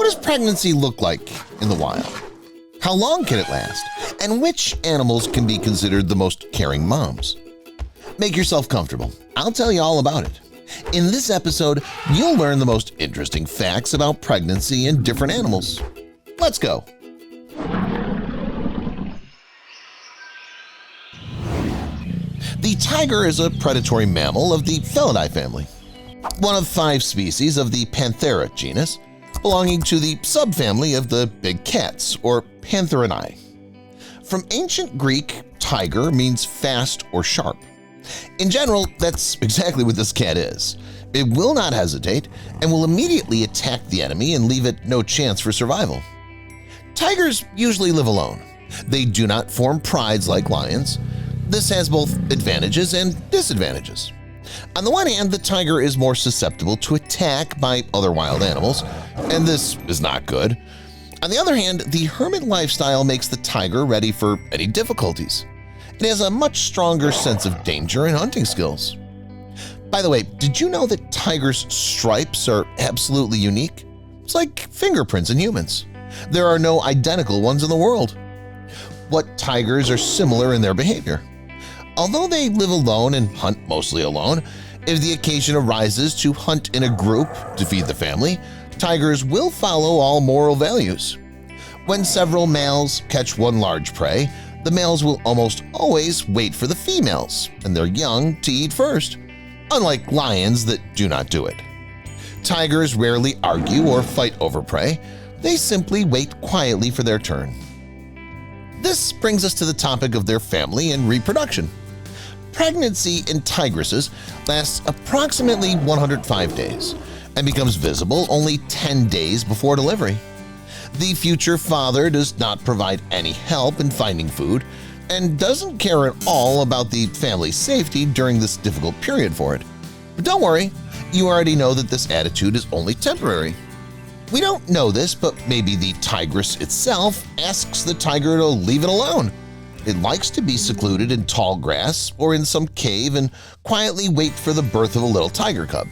What does pregnancy look like in the wild? How long can it last? And which animals can be considered the most caring moms? Make yourself comfortable. I'll tell you all about it. In this episode, you'll learn the most interesting facts about pregnancy and different animals. Let's go. The tiger is a predatory mammal of the Felidae family, one of 5 species of the Panthera genus, belonging to the subfamily of the big cats, or Pantherinae. From ancient Greek, tiger means fast or sharp. In general, that's exactly what this cat is. It will not hesitate and will immediately attack the enemy and leave it no chance for survival. Tigers usually live alone. They do not form prides like lions. This has both advantages and disadvantages. On the one hand, the tiger is more susceptible to attack by other wild animals, and this is not good. On the other hand, the hermit lifestyle makes the tiger ready for any difficulties. It has a much stronger sense of danger and hunting skills. By the way, did you know that tigers' stripes are absolutely unique? It's like fingerprints in humans. There are no identical ones in the world. What tigers are similar in their behavior? Although they live alone and hunt mostly alone, if the occasion arises to hunt in a group to feed the family, tigers will follow all moral values. When several males catch one large prey, the males will almost always wait for the females and their young to eat first, unlike lions that do not do it. Tigers rarely argue or fight over prey. They simply wait quietly for their turn. This brings us to the topic of their family and reproduction. Pregnancy in tigresses lasts approximately 105 days and becomes visible only 10 days before delivery. The future father does not provide any help in finding food and doesn't care at all about the family's safety during this difficult period for it. But don't worry, you already know that this attitude is only temporary. We don't know this, but maybe the tigress itself asks the tiger to leave it alone. It likes to be secluded in tall grass or in some cave and quietly wait for the birth of a little tiger cub.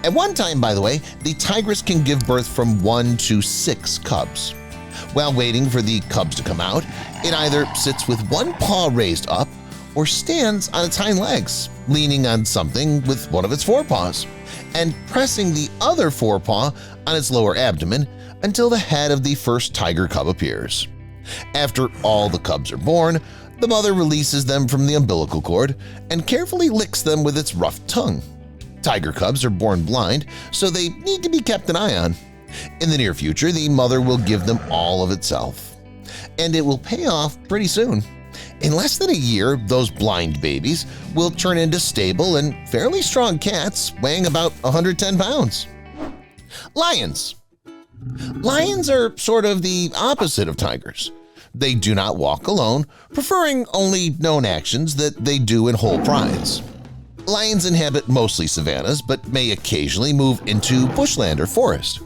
At one time, by the way, the tigress can give birth from 1 to 6 cubs. While waiting for the cubs to come out, it either sits with one paw raised up or stands on its hind legs, leaning on something with one of its forepaws, and pressing the other forepaw on its lower abdomen until the head of the first tiger cub appears. After all the cubs are born, the mother releases them from the umbilical cord and carefully licks them with its rough tongue. Tiger cubs are born blind, so they need to be kept an eye on. In the near future, the mother will give them all of itself, and it will pay off pretty soon. In less than a year, those blind babies will turn into stable and fairly strong cats weighing about 110 pounds. Lions. Lions are sort of the opposite of tigers. They do not walk alone, preferring only known actions that they do in whole prides. Lions inhabit mostly savannas, but may occasionally move into bushland or forest.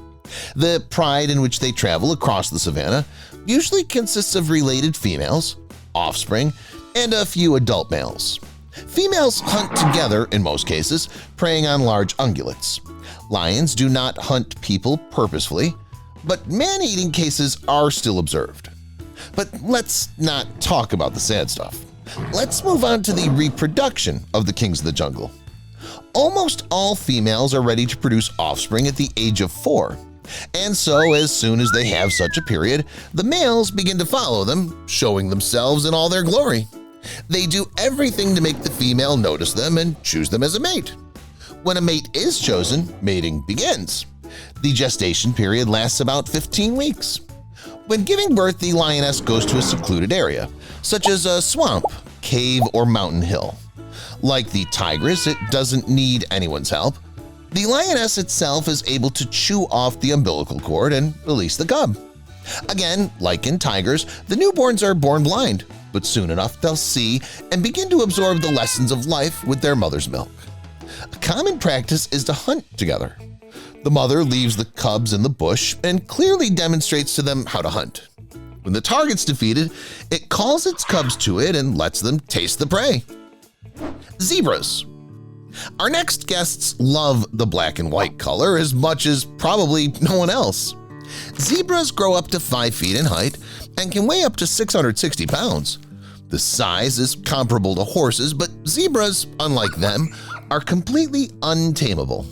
The pride in which they travel across the savanna usually consists of related females, offspring, and a few adult males. Females hunt together in most cases, preying on large ungulates. Lions do not hunt people purposefully, but man-eating cases are still observed. But let's not talk about the sad stuff. Let's move on to the reproduction of the kings of the jungle. Almost all females are ready to produce offspring at the age of 4, and so as soon as they have such a period, the males begin to follow them, showing themselves in all their glory. They do everything to make the female notice them and choose them as a mate. When a mate is chosen, mating begins. The gestation period lasts about 15 weeks. When giving birth, the lioness goes to a secluded area, such as a swamp, cave, or mountain hill. Like the tigress, it doesn't need anyone's help. The lioness itself is able to chew off the umbilical cord and release the cub. Again, like in tigers, the newborns are born blind, but soon enough they'll see and begin to absorb the lessons of life with their mother's milk. A common practice is to hunt together. The mother leaves the cubs in the bush and clearly demonstrates to them how to hunt. When the target's defeated, it calls its cubs to it and lets them taste the prey. Zebras. Our next guests love the black and white color as much as probably no one else. Zebras grow up to 5 feet in height and can weigh up to 660 pounds. The size is comparable to horses, but zebras, unlike them, are completely untamable.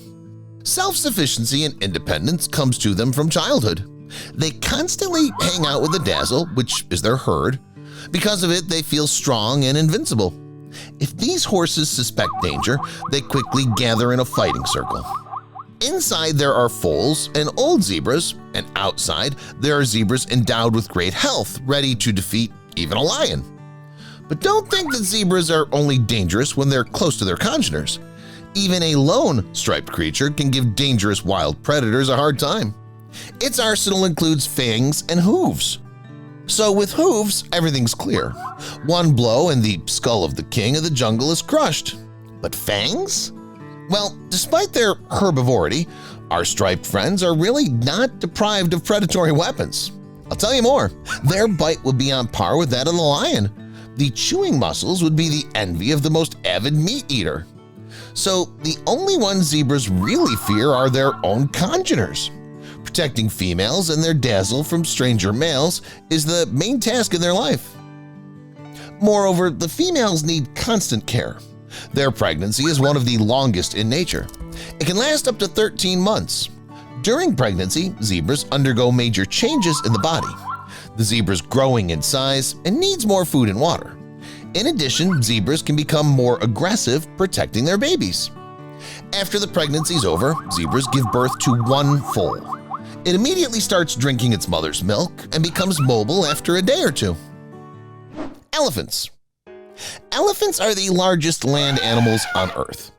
Self-sufficiency and independence comes to them from childhood. They constantly hang out with the dazzle, which is their herd. Because of it, they feel strong and invincible. If these horses suspect danger, they quickly gather in a fighting circle. Inside there are foals and old zebras, and outside there are zebras endowed with great health, ready to defeat even a lion. But don't think that zebras are only dangerous when they're close to their congeners. Even a lone striped creature can give dangerous wild predators a hard time. Its arsenal includes fangs and hooves. So with hooves, everything's clear. One blow and the skull of the king of the jungle is crushed. But fangs? Well, despite their herbivority, our striped friends are really not deprived of predatory weapons. I'll tell you more. Their bite would be on par with that of the lion. The chewing muscles would be the envy of the most avid meat eater. So the only ones zebras really fear are their own congeners. Protecting females and their dazzle from stranger males is the main task in their life. Moreover, the females need constant care. Their pregnancy is one of the longest in nature. It can last up to 13 months. During pregnancy, zebras undergo major changes in the body. The zebra's growing in size and needs more food and water. In addition, zebras can become more aggressive, protecting their babies. After the pregnancy is over, zebras give birth to one foal. It immediately starts drinking its mother's milk and becomes mobile after a day or two. Elephants. Elephants are the largest land animals on Earth.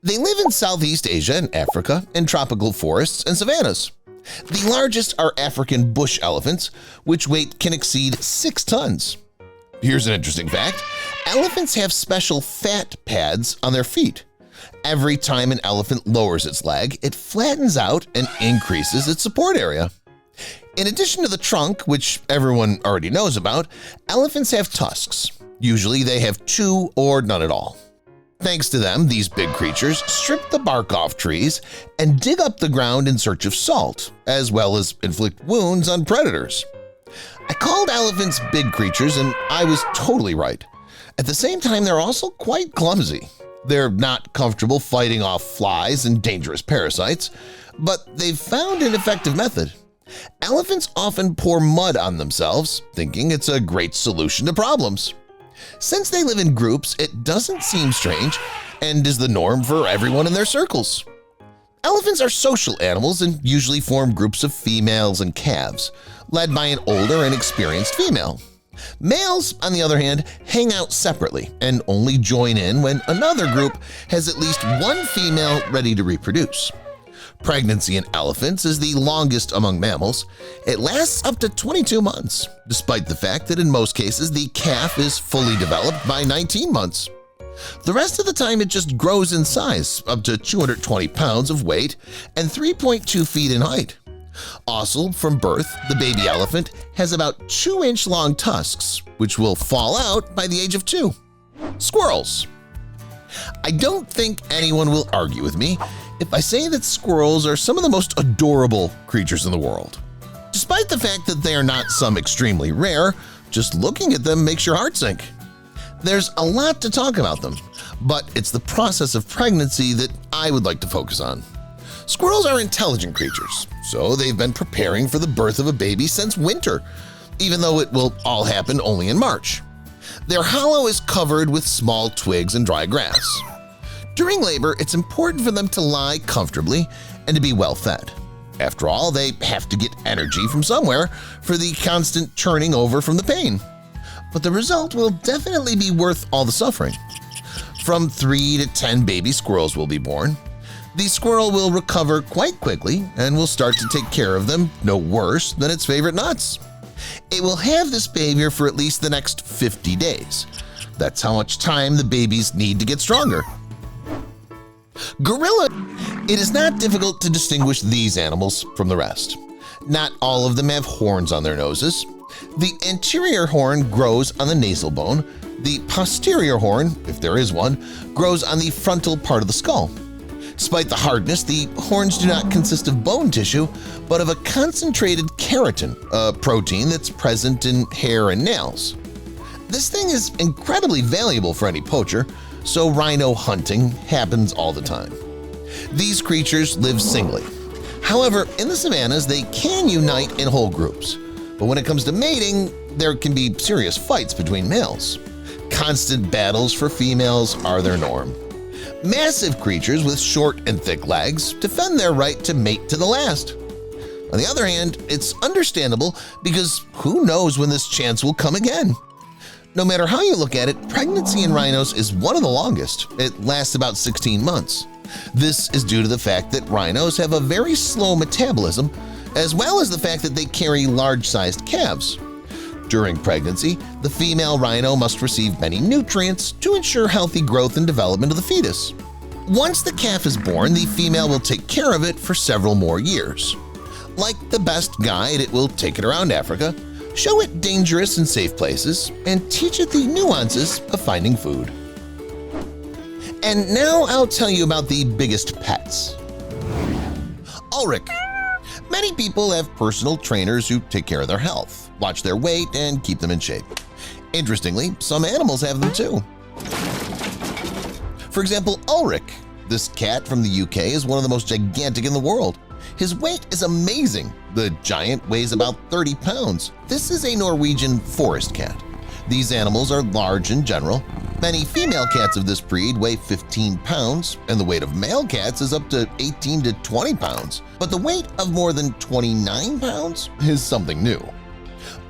They live in Southeast Asia and Africa in tropical forests and savannas. The largest are African bush elephants, which weight can exceed 6 tons. Here's an interesting fact. Elephants have special fat pads on their feet. Every time an elephant lowers its leg, it flattens out and increases its support area. In addition to the trunk, which everyone already knows about, elephants have tusks. Usually they have 2 or none at all. Thanks to them, these big creatures strip the bark off trees and dig up the ground in search of salt, as well as inflict wounds on predators. I called elephants big creatures and I was totally right. At the same time, they're also quite clumsy. They're not comfortable fighting off flies and dangerous parasites, but they've found an effective method. Elephants often pour mud on themselves, thinking it's a great solution to problems. Since they live in groups, it doesn't seem strange and is the norm for everyone in their circles. Elephants are social animals and usually form groups of females and calves, led by an older and experienced female. Males, on the other hand, hang out separately and only join in when another group has at least one female ready to reproduce. Pregnancy in elephants is the longest among mammals. It lasts up to 22 months, despite the fact that in most cases the calf is fully developed by 19 months. The rest of the time it just grows in size, up to 220 pounds of weight and 3.2 feet in height. Also, from birth, the baby elephant has about 2-inch long tusks, which will fall out by the age of 2. Squirrels. I don't think anyone will argue with me if I say that squirrels are some of the most adorable creatures in the world. Despite the fact that they are not some extremely rare, just looking at them makes your heart sink. There's a lot to talk about them, but it's the process of pregnancy that I would like to focus on. Squirrels are intelligent creatures, so they've been preparing for the birth of a baby since winter, even though it will all happen only in March. Their hollow is covered with small twigs and dry grass. During labor, it's important for them to lie comfortably and to be well fed. After all, they have to get energy from somewhere for the constant churning over from the pain. But the result will definitely be worth all the suffering. From 3 to 10 baby squirrels will be born. The squirrel will recover quite quickly and will start to take care of them no worse than its favorite nuts. It will have this behavior for at least the next 50 days. That's how much time the babies need to get stronger. Gorilla. It is not difficult to distinguish these animals from the rest. Not all of them have horns on their noses. The anterior horn grows on the nasal bone. The posterior horn, if there is one, grows on the frontal part of the skull. Despite the hardness, the horns do not consist of bone tissue, but of a concentrated keratin, a protein that's present in hair and nails. This thing is incredibly valuable for any poacher, so rhino hunting happens all the time. These creatures live singly. However, in the savannas, they can unite in whole groups. But when it comes to mating, there can be serious fights between males. Constant battles for females are their norm. Massive creatures with short and thick legs defend their right to mate to the last. On the other hand, it's understandable because who knows when this chance will come again. No matter how you look at it, pregnancy in rhinos is one of the longest. It lasts about 16 months. This is due to the fact that rhinos have a very slow metabolism, as well as the fact that they carry large-sized calves. During pregnancy, the female rhino must receive many nutrients to ensure healthy growth and development of the fetus. Once the calf is born, the female will take care of it for several more years. Like the best guide, it will take it around Africa, show it dangerous and safe places, and teach it the nuances of finding food. And now I'll tell you about the biggest pets. Ulrich. Many people have personal trainers who take care of their health, watch their weight, and keep them in shape. Interestingly, some animals have them too. For example, Ulrich. This cat from the UK is one of the most gigantic in the world. His weight is amazing. The giant weighs about 30 pounds. This is a Norwegian forest cat. These animals are large in general. Many female cats of this breed weigh 15 pounds, and the weight of male cats is up to 18 to 20 pounds. But the weight of more than 29 pounds is something new.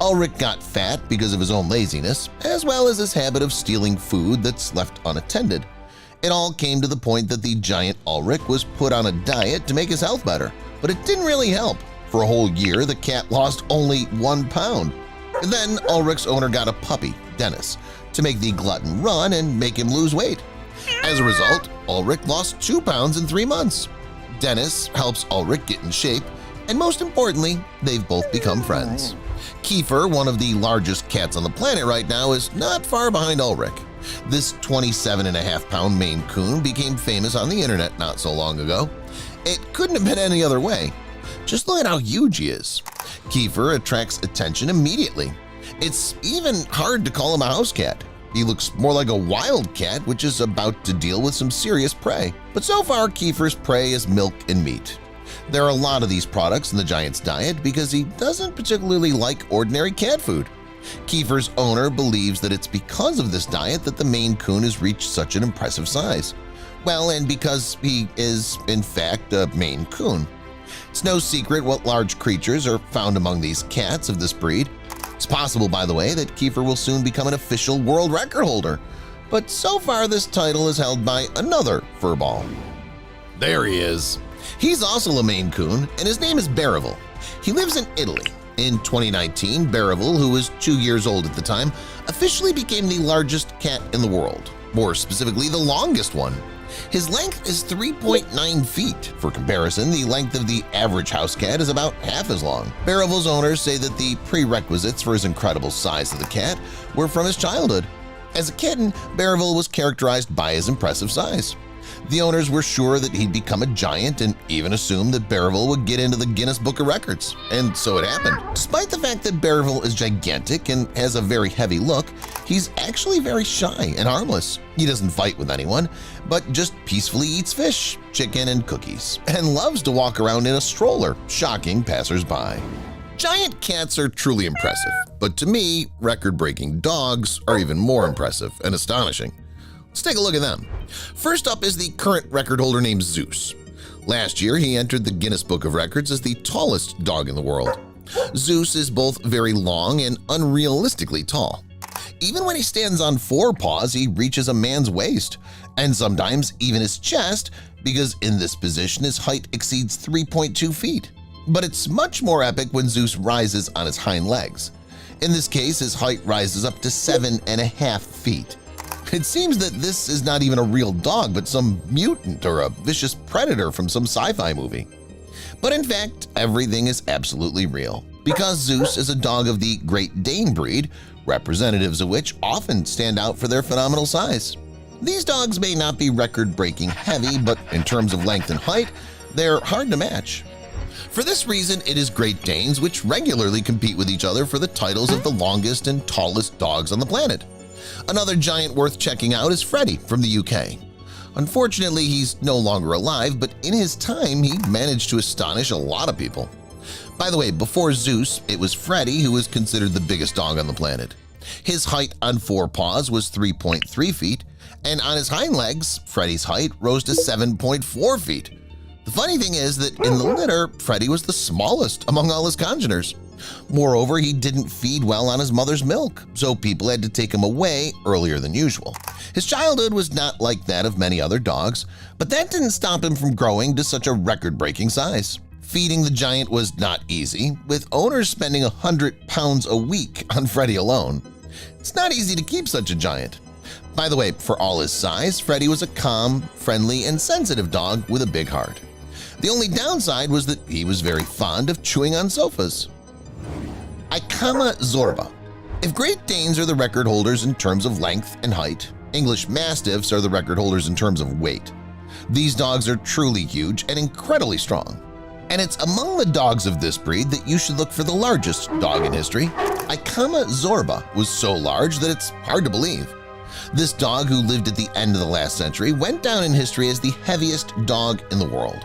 Ulrich got fat because of his own laziness, as well as his habit of stealing food that's left unattended. It all came to the point that the giant Ulrich was put on a diet to make his health better, but it didn't really help. For a whole year, the cat lost only 1 pound. Then Ulrich's owner got a puppy, Dennis, to make the glutton run and make him lose weight. As a result, Ulrich lost 2 pounds in 3 months. Dennis helps Ulrich get in shape, and most importantly, they've both become friends. Kiefer, one of the largest cats on the planet right now, is not far behind Ulrich. This 27.5-pound Maine Coon became famous on the internet not so long ago. It couldn't have been any other way. Just look at how huge he is. Kiefer attracts attention immediately. It's even hard to call him a house cat. He looks more like a wild cat which is about to deal with some serious prey. But so far, Kiefer's prey is milk and meat. There are a lot of these products in the giant's diet because he doesn't particularly like ordinary cat food. Kiefer's owner believes that it's because of this diet that the Maine Coon has reached such an impressive size. Well, and because he is, in fact, a Maine Coon. It's no secret what large creatures are found among these cats of this breed. It's possible, by the way, that Kiefer will soon become an official world record holder. But so far this title is held by another furball. There he is. He's also a Maine Coon, and his name is Berival. He lives in Italy. In 2019, Berival, who was 2 years old at the time, officially became the largest cat in the world, more specifically the longest one. His length is 3.9 feet. For comparison, the length of the average house cat is about half as long. Berival's owners say that the prerequisites for his incredible size of the cat were from his childhood. As a kitten, Berival was characterized by his impressive size. The owners were sure that he'd become a giant and even assumed that Berival would get into the Guinness Book of Records, and so it happened. Despite the fact that Berival is gigantic and has a very heavy look, he's actually very shy and harmless. He doesn't fight with anyone, but just peacefully eats fish, chicken, and cookies, and loves to walk around in a stroller, shocking passersby. Giant cats are truly impressive, but to me, record-breaking dogs are even more impressive and astonishing. Let's take a look at them. First up is the current record holder named Zeus. Last year, he entered the Guinness Book of Records as the tallest dog in the world. Zeus is both very long and unrealistically tall. Even when he stands on 4 paws, he reaches a man's waist, and sometimes even his chest, because in this position his height exceeds 3.2 feet. But it's much more epic when Zeus rises on his hind legs. In this case, his height rises up to 7.5 feet. It seems that this is not even a real dog, but some mutant or a vicious predator from some sci-fi movie. But in fact, everything is absolutely real. Because Zeus is a dog of the Great Dane breed, representatives of which often stand out for their phenomenal size. These dogs may not be record-breaking heavy, but in terms of length and height, they're hard to match. For this reason, it is Great Danes which regularly compete with each other for the titles of the longest and tallest dogs on the planet. Another giant worth checking out is Freddie from the UK. Unfortunately, he's no longer alive, but in his time he managed to astonish a lot of people. By the way, before Zeus, it was Freddie who was considered the biggest dog on the planet. His height on four paws was 3.3 feet, and on his hind legs, Freddie's height rose to 7.4 feet. The funny thing is that in the litter, Freddie was the smallest among all his congeners. Moreover, he didn't feed well on his mother's milk, so people had to take him away earlier than usual. His childhood was not like that of many other dogs, but that didn't stop him from growing to such a record-breaking size. Feeding the giant was not easy, with owners spending 100 pounds a week on Freddie alone. It's not easy to keep such a giant. By the way, for all his size, Freddie was a calm, friendly, and sensitive dog with a big heart. The only downside was that he was very fond of chewing on sofas. Ikama Zorba. If Great Danes are the record holders in terms of length and height, English Mastiffs are the record holders in terms of weight. These dogs are truly huge and incredibly strong. And it's among the dogs of this breed that you should look for the largest dog in history. Ikama Zorba was so large that it's hard to believe. This dog, who lived at the end of the last century, went down in history as the heaviest dog in the world.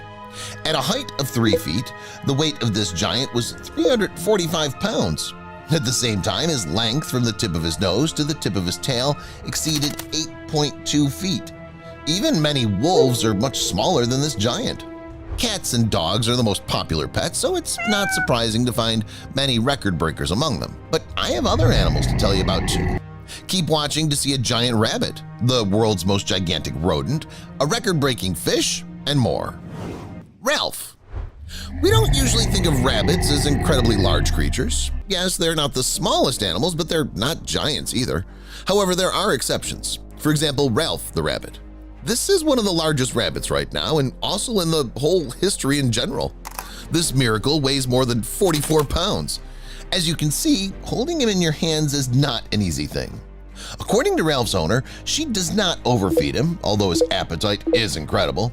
At a height of 3 feet, the weight of this giant was 345 pounds. At the same time, his length from the tip of his nose to the tip of his tail exceeded 8.2 feet. Even many wolves are much smaller than this giant. Cats and dogs are the most popular pets, so it's not surprising to find many record breakers among them. But I have other animals to tell you about too. Keep watching to see a giant rabbit, the world's most gigantic rodent, a record-breaking fish, and more. Ralph. We don't usually think of rabbits as incredibly large creatures. Yes, they're not the smallest animals, but they're not giants either. However, there are exceptions. For example, Ralph the rabbit. This is one of the largest rabbits right now and also in the whole history in general. This miracle weighs more than 44 pounds. As you can see, holding him in your hands is not an easy thing. According to Ralph's owner, she does not overfeed him, although his appetite is incredible.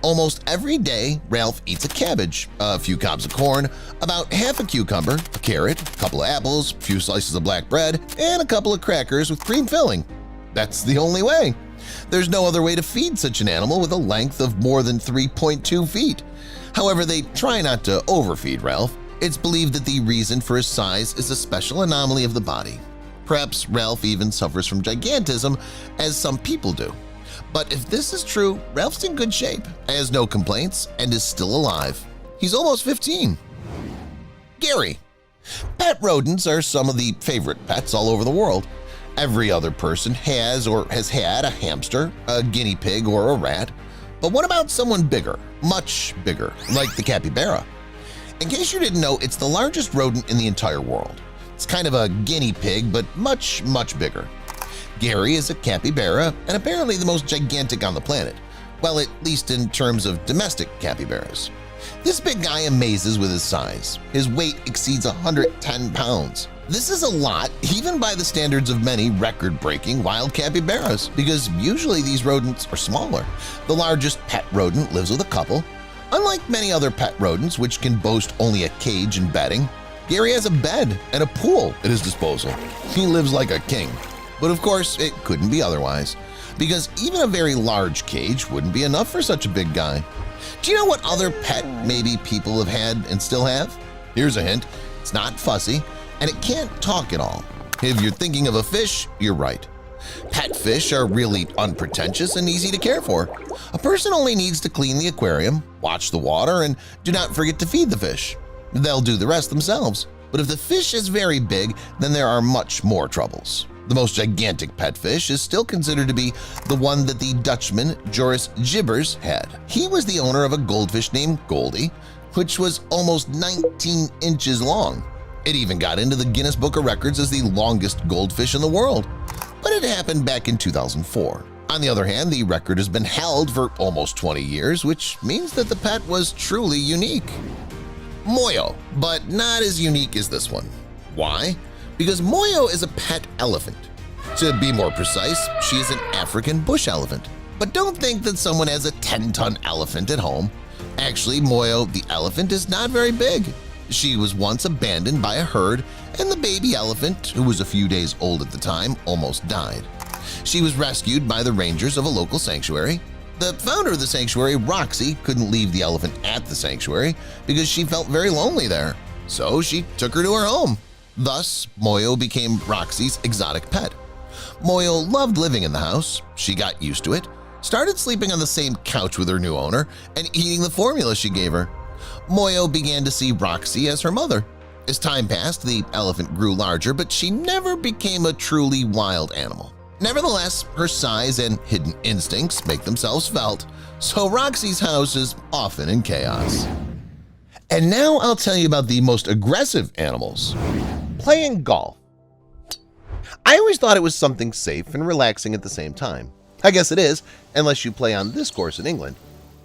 Almost every day, Ralph eats a cabbage, a few cobs of corn, about half a cucumber, a carrot, a couple of apples, a few slices of black bread, and a couple of crackers with cream filling. That's the only way. There's no other way to feed such an animal with a length of more than 3.2 feet. However, they try not to overfeed Ralph. It's believed that the reason for his size is a special anomaly of the body. Perhaps Ralph even suffers from gigantism, as some people do. But if this is true, Ralph's in good shape, has no complaints, and is still alive. He's almost 15. Gary. Pet rodents are some of the favorite pets all over the world. Every other person has or has had a hamster, a guinea pig, or a rat. But what about someone bigger, much bigger, like the capybara? In case you didn't know, it's the largest rodent in the entire world. It's kind of a guinea pig, but much, much bigger. Gary is a capybara and apparently the most gigantic on the planet, well, at least in terms of domestic capybaras. This big guy amazes with his size. His weight exceeds 110 pounds. This is a lot, even by the standards of many record-breaking wild capybaras, because usually these rodents are smaller. The largest pet rodent lives with a couple. Unlike many other pet rodents, which can boast only a cage and bedding, Gary has a bed and a pool at his disposal. He lives like a king. But of course, it couldn't be otherwise, because even a very large cage wouldn't be enough for such a big guy. Do you know what other pet maybe people have had and still have? Here's a hint. It's not fussy, and it can't talk at all. If you're thinking of a fish, you're right. Pet fish are really unpretentious and easy to care for. A person only needs to clean the aquarium, watch the water, and do not forget to feed the fish. They'll do the rest themselves. But if the fish is very big, then there are much more troubles. The most gigantic pet fish is still considered to be the one that the Dutchman Joris Gibbers had. He was the owner of a goldfish named Goldie, which was almost 19 inches long. It even got into the Guinness Book of Records as the longest goldfish in the world, but it happened back in 2004. On the other hand, the record has been held for almost 20 years, which means that the pet was truly unique. Moyo, but not as unique as this one. Why? Because Moyo is a pet elephant. To be more precise, she is an African bush elephant. But don't think that someone has a 10-ton elephant at home. Actually, Moyo the elephant is not very big. She was once abandoned by a herd, and the baby elephant, who was a few days old at the time, almost died. She was rescued by the rangers of a local sanctuary. The founder of the sanctuary, Roxy, couldn't leave the elephant at the sanctuary because she felt very lonely there, so she took her to her home. Thus, Moyo became Roxy's exotic pet. Moyo loved living in the house. She got used to it, started sleeping on the same couch with her new owner, and eating the formula she gave her. Moyo began to see Roxy as her mother. As time passed, the elephant grew larger, but she never became a truly wild animal. Nevertheless, her size and hidden instincts make themselves felt, so Roxy's house is often in chaos. And now I'll tell you about the most aggressive animals. Playing golf. I always thought it was something safe and relaxing at the same time. I guess it is, unless you play on this course in England.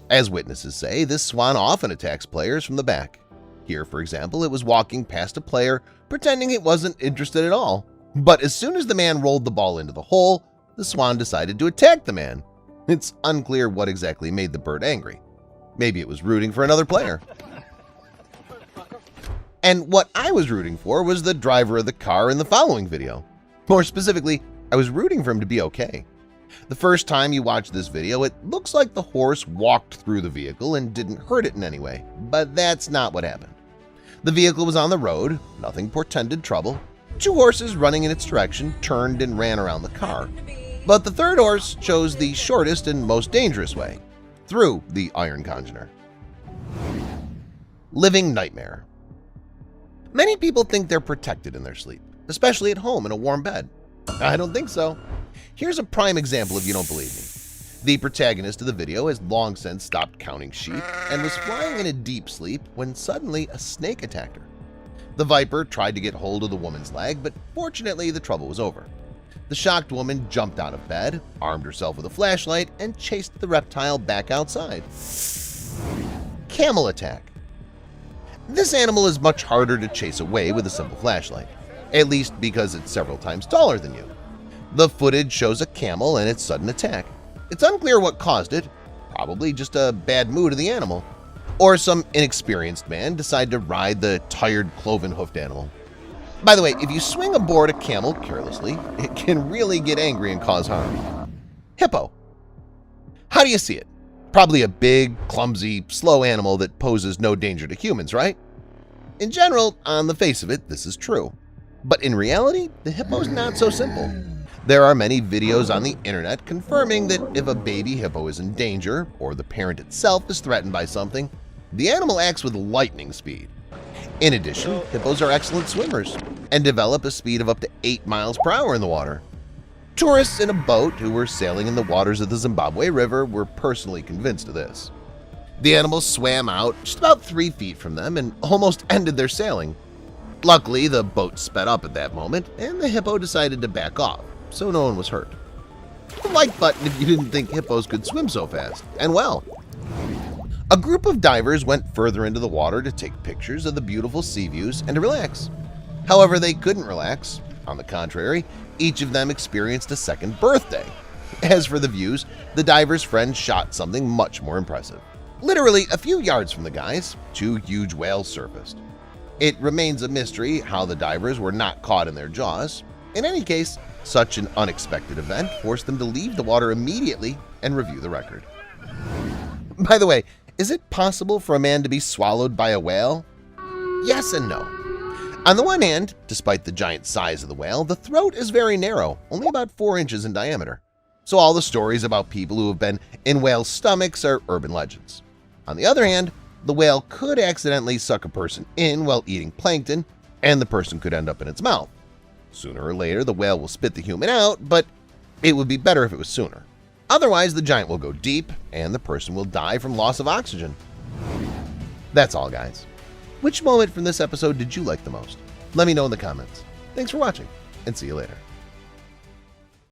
As witnesses say, this swan often attacks players from the back. Here, for example, it was walking past a player pretending it wasn't interested at all. But as soon as the man rolled the ball into the hole, the swan decided to attack the man. It's unclear what exactly made the bird angry. Maybe it was rooting for another player. And what I was rooting for was the driver of the car in the following video. More specifically, I was rooting for him to be okay. The first time you watch this video, it looks like the horse walked through the vehicle and didn't hurt it in any way, but that's not what happened. The vehicle was on the road, nothing portended trouble. Two horses running in its direction turned and ran around the car. But the third horse chose the shortest and most dangerous way, through the iron congener. Living nightmare. Many people think they're protected in their sleep, especially at home in a warm bed. I don't think so. Here's a prime example if you don't believe me. The protagonist of the video has long since stopped counting sheep and was flying in a deep sleep when suddenly a snake attacked her. The viper tried to get hold of the woman's leg, but fortunately the trouble was over. The shocked woman jumped out of bed, armed herself with a flashlight, and chased the reptile back outside. Camel attack. This animal is much harder to chase away with a simple flashlight, at least because it's several times taller than you. The footage shows a camel and its sudden attack. It's unclear what caused it, probably just a bad mood of the animal. Or some inexperienced man decided to ride the tired cloven-hoofed animal. By the way, if you swing aboard a camel carelessly, it can really get angry and cause harm. Hippo. How do you see it? Probably a big, clumsy, slow animal that poses no danger to humans, right? In general, on the face of it, this is true. But in reality, the hippo's not so simple. There are many videos on the internet confirming that if a baby hippo is in danger or the parent itself is threatened by something, the animal acts with lightning speed. In addition, hippos are excellent swimmers and develop a speed of up to 8 miles per hour in the water. Tourists in a boat who were sailing in the waters of the Zimbabwe River were personally convinced of this. The animals swam out just about 3 feet from them and almost ended their sailing. Luckily, the boat sped up at that moment, and the hippo decided to back off, so no one was hurt. Hit the like button if you didn't think hippos could swim so fast, and well. A group of divers went further into the water to take pictures of the beautiful sea views and to relax. However, they couldn't relax. On the contrary, each of them experienced a second birthday. As for the views, the diver's friend shot something much more impressive. Literally a few yards from the guys, 2 huge whales surfaced. It remains a mystery how the divers were not caught in their jaws. In any case, such an unexpected event forced them to leave the water immediately and review the record. By the way, is it possible for a man to be swallowed by a whale? Yes and no. On the one hand, despite the giant size of the whale, the throat is very narrow, only about 4 inches in diameter. So all the stories about people who have been in whales' stomachs are urban legends. On the other hand, the whale could accidentally suck a person in while eating plankton, and the person could end up in its mouth. Sooner or later, the whale will spit the human out, but it would be better if it was sooner. Otherwise, the giant will go deep, and the person will die from loss of oxygen. That's all, guys. Which moment from this episode did you like the most? Let me know in the comments. Thanks for watching, and see you later.